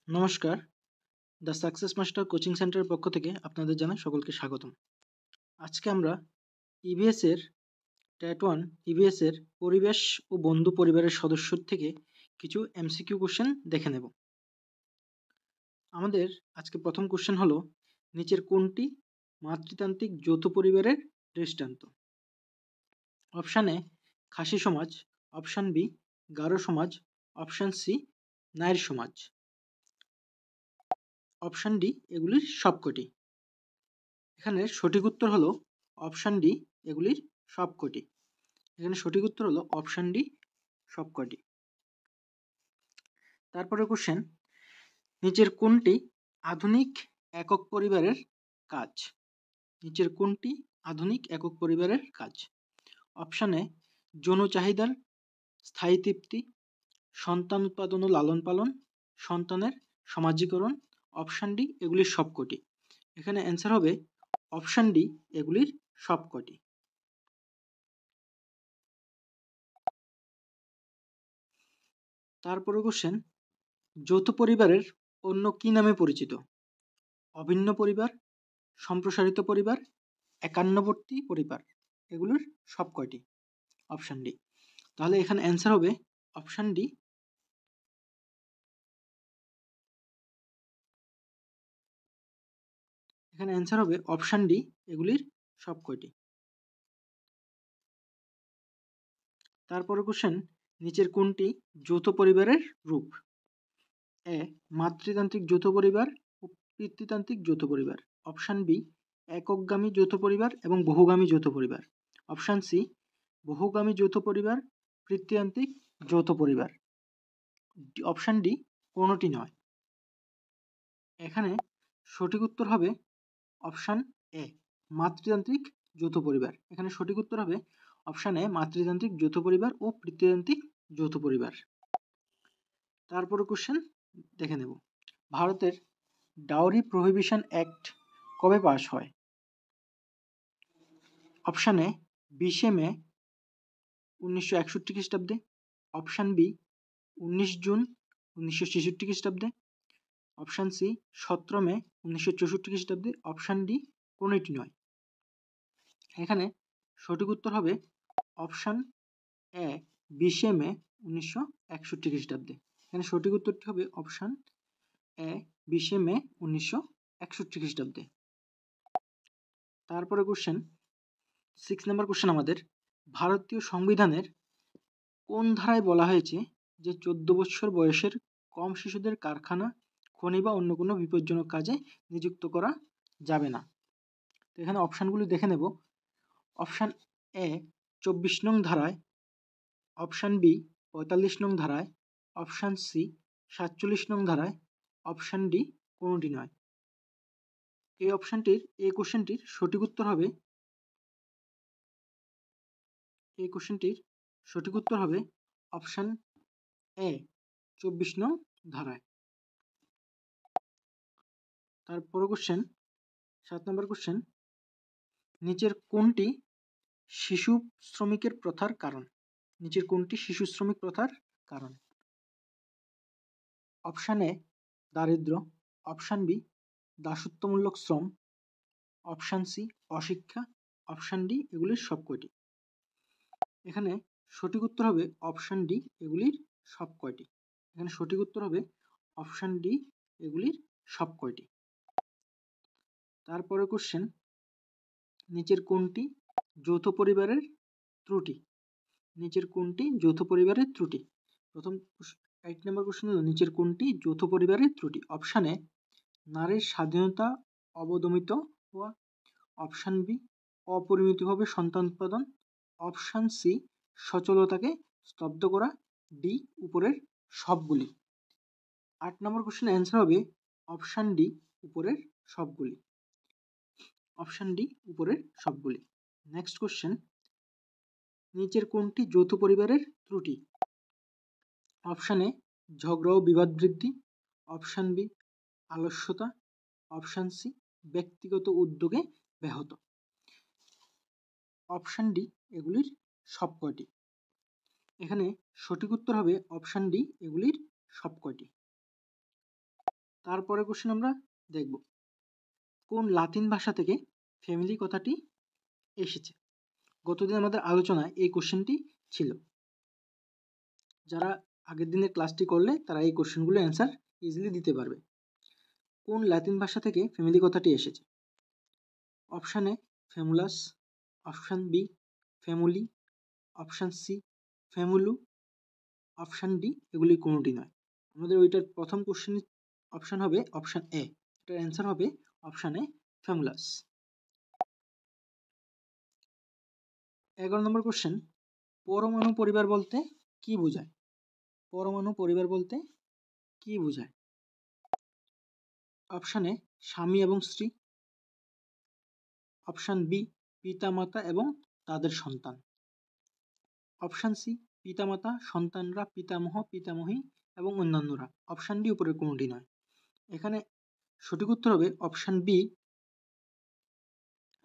নমস্কার, the success master coaching সেন্টারের পক্ষ থেকে আপনাদের জানাই সকলকে স্বাগতম। আজকে আমরা ইভিএসের ট্যাট ওয়ান ইভিএসের পরিবেশ ও বন্ধু পরিবারের সদস্য থেকে কিছু এমসিকিউ কোশ্চেন দেখে নেব। আমাদের আজকে প্রথম কোশ্চেন হলো, নিচের কোনটি মাতৃতান্ত্রিক যৌথ পরিবারের দৃষ্টান্ত? অপশান এ খাসি সমাজ, অপশান বি গারো সমাজ, অপশান সি নায়ের সমাজ, অপশান ডি এগুলির সবকটি। এখানে সঠিক উত্তর হলো অপশান ডি এগুলির সবকটি। এখানে সঠিক উত্তর হলো অপশান ডি সবকটি। তারপরে কোশ্চেন, নিচের কোনটি আধুনিক একক পরিবারের কাজ? নিচের কোনটি আধুনিক একক পরিবারের কাজ? অপশান এ যৌন চাহিদার স্থায়ী তৃপ্তি, সন্তান উৎপাদন ও লালন পালন, সন্তানের সমাজীকরণ, অপশান ডি এগুলির সবকটি। এখানে অ্যান্সার হবে অপশান ডি এগুলির সবকটি। তারপরে কোশ্চেন, যৌথ পরিবারের অন্য কি নামে পরিচিত? অভিন্ন পরিবার, সম্প্রসারিত পরিবার, একান্নবর্তী পরিবার, এগুলোর সব কয়টি? Option D. তাহলে এখানে অ্যান্সার হবে অপশান ডি। এখানে অ্যান্সার হবে অপশান ডি এগুলির সব কয়টি। তারপরে কোশ্চেন, নিচের কোনটি যৌথ পরিবারের রূপ? এ মাতৃতান্ত্রিক যৌথ পরিবার ও পিতৃতান্ত্রিক যৌথ পরিবার, অপশান বি এককগামী যৌথ পরিবার এবং বহুগামী যৌথ পরিবার, অপশান সি বহুগামী যৌথ পরিবার, পিতৃতান্ত্রিক যৌথ পরিবার, অপশান ডি কোনোটি নয়। এখানে সঠিক উত্তর হবে অপশান এ মাতৃতান্ত্রিক যৌথ পরিবার। এখানে সঠিক উত্তর হবে অপশান এ মাতৃতান্ত্রিক যৌথ পরিবার ও পিতৃতান্ত্রিক যৌথ পরিবার। তারপরে কোশ্চেন দেখে নেব, ভারতের ডাউরি প্রহিবিশন অ্যাক্ট কবে পাস হয়? অপশান এ 20শে মে 1961 খ্রিস্টাব্দে, অপশান বি 19 জুন 1966 খ্রিস্টাব্দে, অপশান সি 17 মে 1964 খ্রিস্টাব্দে, অপশান ডি কোনোটি নয়। এখানে সঠিক উত্তর হবে অপশান এ 20শে মে 1961 খ্রিস্টাব্দে। এখানে সঠিক উত্তরটি হবে অপশান এ 20শে মে 1961 খ্রিস্টাব্দে। তারপরে কোশ্চেন 6 নম্বর কোশ্চেন আমাদের, ভারতীয় সংবিধানের কোন ধারায় বলা হয়েছে যে 14 বছর বয়সের কম শিশুদের কারখানা, খনি বা অন্য কোনো বিপজ্জনক কাজে নিযুক্ত করা যাবে না? তো এখানে অপশানগুলি দেখে নেব। অপশান এ 24 নং ধারায়, অপশান বি 45 নং ধারায়, অপশান সি 47 নং ধারায়, অপশান ডি কোনোটি নয়। এই কোশ্চেনটির সঠিক উত্তর হবে অপশান এ 24 নং ধারায়। তারপরে কোশ্চেন 7 নম্বর কোশ্চেন, নিচের কোনটি শিশু শ্রমিকের প্রথার কারণ? নিচের কোনটি শিশু শ্রমিক প্রথার কারণ? অপশান এ দারিদ্র্য, অপশান বি দাসত্বমূলক শ্রম, অপশান সি অশিক্ষা, অপশান ডি এগুলির সবকয়টি। এখানে সঠিক উত্তর হবে অপশান ডি এগুলির সবকয়টি। এখানে সঠিক উত্তর হবে অপশান ডি এগুলির সবকয়টি। তারপরে কোশ্চেন, নিচের কোনটি যৌথ পরিবারের ত্রুটি? নিচের কোনটি যৌথ পরিবারের ত্রুটি? প্রথম 8 নম্বর কোশ্চেন হলো, নিচের কোনটি যৌথ পরিবারের ত্রুটি? অপশান এ নারীর স্বাধীনতা অবদমিত হওয়া, অপশান বি অপরিমিতভাবে সন্তান উৎপাদন, অপশান সি সচলতাকে স্তব্ধ করা, ডি উপরের সবগুলি। 8 নম্বর কোশ্চেন অ্যান্সার হবে অপশান ডি উপরের সবগুলি। অপশান ডি উপরের সবগুলি। নেক্সট কোশ্চেন, নিচের কোনটি যৌথ পরিবারের ত্রুটি? অপশান এ ঝগড়া ও বিবাদ বৃদ্ধি, অপশান বি আলস্যতা, অপশান সি ব্যক্তিগত উদ্যোগে ব্যাহত, অপশান ডি এগুলির সবকয়টি। এখানে সঠিক উত্তর হবে অপশান ডি এগুলির সবকয়টি। তারপরে কোশ্চেন আমরা দেখব কোন লাতিন ভাষা থেকে ফ্যামিলি কথাটি এসেছে। গতদিন আমাদের আলোচনায় এই কোশ্চেনটি ছিল। যারা আগের দিনের ক্লাসটি করলে তারা এই কোশ্চেনগুলো অ্যান্সার ইজিলি দিতে পারবে। কোন লাতিন ভাষা থেকে ফ্যামিলি কথাটি এসেছে? Option A famulus, option B family, option C famulu, option D এগুলি কোনোটি নয়। আমাদের ওইটার প্রথম কোশ্চেন অপশান হবে অপশান এ, এটার অ্যান্সার হবে অপশান এ ফ্যামুলাস। 11 নম্বর কোশ্চেন, পরমাণু পরিবার বলতে কি বোঝায়? পরমাণু পরিবার বলতে কি বোঝায়? অপশান এ স্বামী এবং স্ত্রী, অপশান বি পিতামাতা এবং তাদের সন্তান, অপশান সি পিতামাতা, সন্তানরা, পিতামহ, পিতামহী এবং অন্যান্যরা, অপশান ডি উপরের কোনোটি নয়। এখানে সঠিক উত্তর হবে অপশান বি।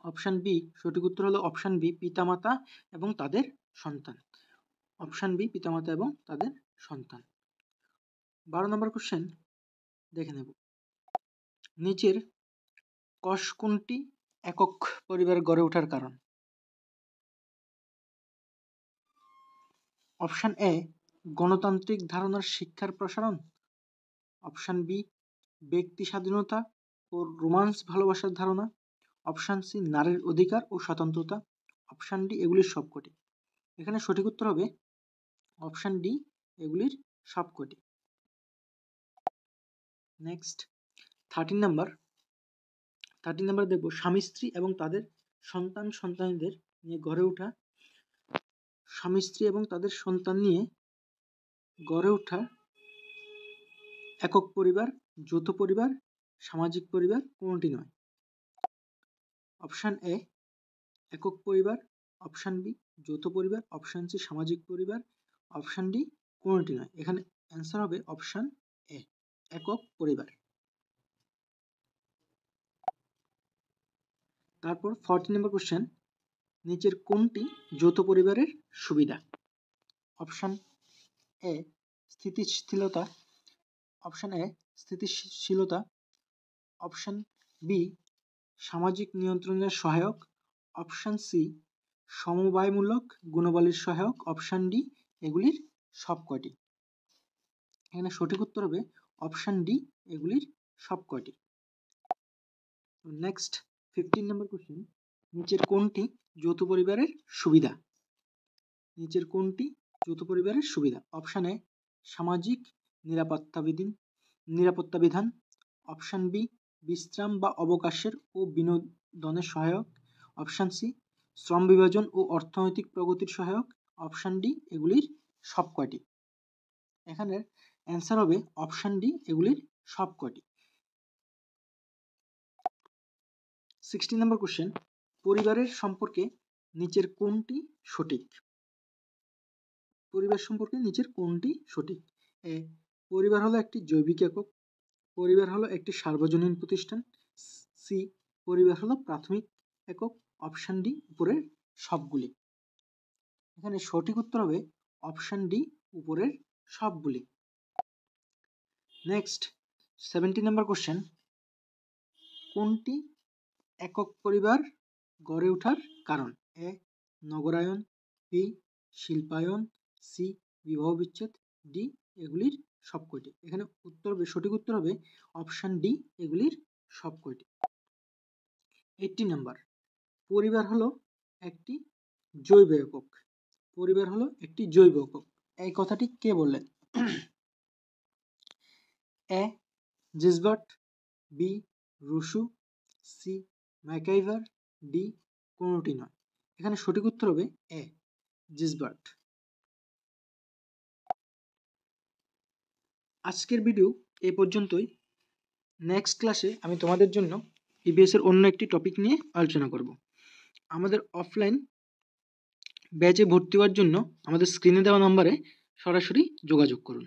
অপশান বি সঠিক উত্তর হলো অপশান বি পিতামাতা এবং তাদের সন্তান। অপশান বি পিতামাতা এবং তাদের সন্তান। 12 নম্বর কোশ্চেন দেখে নেব, নিচের কষ কোনটি একক পরিবার গড়ে ওঠার কারণ? অপশান এ গণতান্ত্রিক ধারণার শিক্ষার প্রসারণ, অপশান বি ব্যক্তি স্বাধীনতা ও রোমান্স ভালোবাসার ধারণা, অপশান সি নারীর অধিকার ও স্বতন্ত্রতা, অপশান ডি এগুলির সবকটি। এখানে সঠিক উত্তর হবে অপশান ডি এগুলির সবকটি। নেক্সট 13 নাম্বার দেখব, স্বামী স্ত্রী এবং তাদের সন্তানদের নিয়ে গড়ে ওঠা, স্বামী স্ত্রী এবং তাদের সন্তান নিয়ে গড়ে ওঠা একক পরিবার, যৌথ পরিবার, সামাজিক পরিবার কোনটি নয়? অপশান এ একক পরিবার, অপশান বি যৌথ পরিবার, অপশান সি সামাজিক পরিবার, অপশান ডি কোনটি নয়। এখানে অ্যান্সার হবে অপশান এ একক পরিবার। তারপর 14 নম্বর কোশ্চেন, নিচের কোনটি যৌথ পরিবারের সুবিধা? অপশান এ স্থিতিশীলতা, অপশান এ স্থিতিশীলতা, অপশান বি সামাজিক নিয়ন্ত্রণের সহায়ক, অপশান সি সমবায়মূলক গুণবলের সহায়ক, অপশান ডি এগুলির সবকটি। এখানে সঠিক উত্তর হবে অপশান ডি এগুলির সবকটি। নেক্সট 15 নম্বর কোশ্চেন, নিচের কোনটি যৌথ পরিবারের সুবিধা? নিচের কোনটি যৌথ পরিবারের সুবিধা? অপশান এ সামাজিক নিরাপত্তা বিধান, অপশান বি বিশ্রাম বা অবকাশের ও বিনোদনের সহায়ক, অপশান সি শ্রম বিভাজন ও অর্থনৈতিক প্রগতির সহায়ক, অপশান ডি এগুলির সবকটি। এখানে অ্যান্সার হবে অপশান ডি এগুলির সবকটি। 16 নম্বর কোশ্চেন, পরিবারের সম্পর্কে নিচের কোনটি সঠিক? পরিবার সম্পর্কে নিচের কোনটি সঠিক? এ পরিবার হলো একটি জৈবিক একক, পরিবার হলো একটি সার্বজনীন প্রতিষ্ঠান, সি পরিবার হলো প্রাথমিক একক, অপশান ডি উপরের সবগুলি। এখানে সঠিক উত্তর হবে অপশান ডি উপরের সবগুলি। নেক্সট 17 নম্বর কোশ্চেন, কোনটি একক পরিবার গড়ে ওঠার কারণ? এ নগরায়ন, বি শিল্পায়ন, সি বিবাহ বিচ্ছেদ, ডি এগুলির সবকটি। এখানে সঠিক উত্তর হবে অপশান ডি এগুলির সবকটি। 18 নাম্বার, পরিবার হলো একটি জৈব একক। পরিবার হলো একটি জৈব একক, এই কথাটি কে বললেন? A Gisbert, B Rousseau, C MacIver, D কোনোটি নয়। এখানে সঠিক উত্তর হবে এ জিসবার্ট। আজকের ভিডিও এই পর্যন্তই। নেক্সট ক্লাসে আমি তোমাদের জন্য ইবিএস এর অন্য একটি টপিক নিয়ে আলোচনা করব। আমাদের অফলাইন ব্যাচে ভর্তি হওয়ার জন্য আমাদের স্ক্রিনে দেওয়া নম্বরে সরাসরি যোগাযোগ করুন।